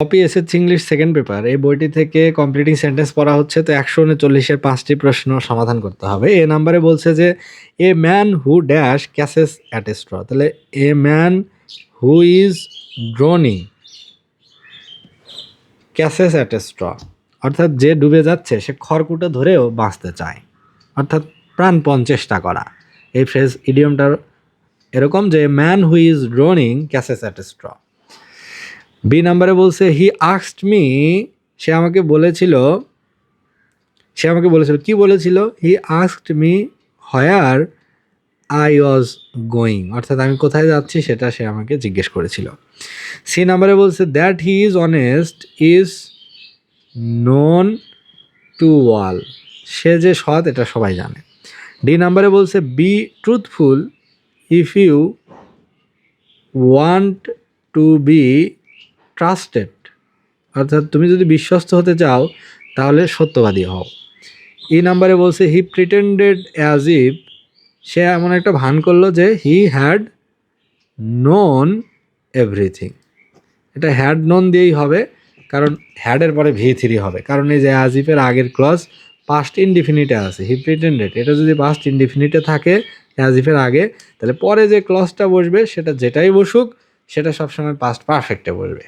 Copy SSC English second paper এই বইটি থেকে কমপ্লিটিং সেন্টেন্স পড়া হচ্ছে, তো 139-এর 5টি প্রশ্ন সমাধান করতে হবে। এ নাম্বারে বলছে যে a man who dash catches at a straw, তাহলে a man who is drowning catches at a straw, অর্থাৎ যে ডুবে যাচ্ছে সে খড়কুটো ধরেও বাঁচতে চায়, অর্থাৎ প্রাণপণ চেষ্টা করা। এই ফ্রেজ ইডিয়মটার এরকম যে man who is drowning catches at a straw. B নাম্বারে বলছে হি আস্কড মি, সে আমাকে বলেছিল কি বলেছিল? He asked me where I was going, অর্থাৎ আমি কোথায় যাচ্ছি সেটা সে আমাকে জিজ্ঞেস করেছিল। সি নাম্বারে বলছে that he is honest is known to all, সে যে সৎ এটা সবাই জানে। ডি নাম্বারে বলছে be truthful if you want to be trusted, অর্থাৎ তুমি যদি বিশ্বস্ত হতে চাও তাহলে সত্যবাদী হও। ই নাম্বারে বলছে হি প্রিটেন্ডেড অ্যাজ ইফ, সে এমন একটা ভান করলো যে হি হ্যাড নোন এভরিথিং, এটা হ্যাড নোন দিয়েই হবে, কারণ হ্যাডের পরে V3 হবে, কারণ এই যে অ্যাজ ইফের আগের ক্লজ পাস্ট ইনডিফিনিটে আছে। হি প্রিটেন্ডেড এটা যদি পাস্ট ইনডিফিনিটে থাকে অ্যাজ ইফের আগে, তাহলে পরে যে ক্লজটা বসবে সেটা যেটাই বসুক সেটা সবসময় পাস্ট পারফেক্টে বসবে।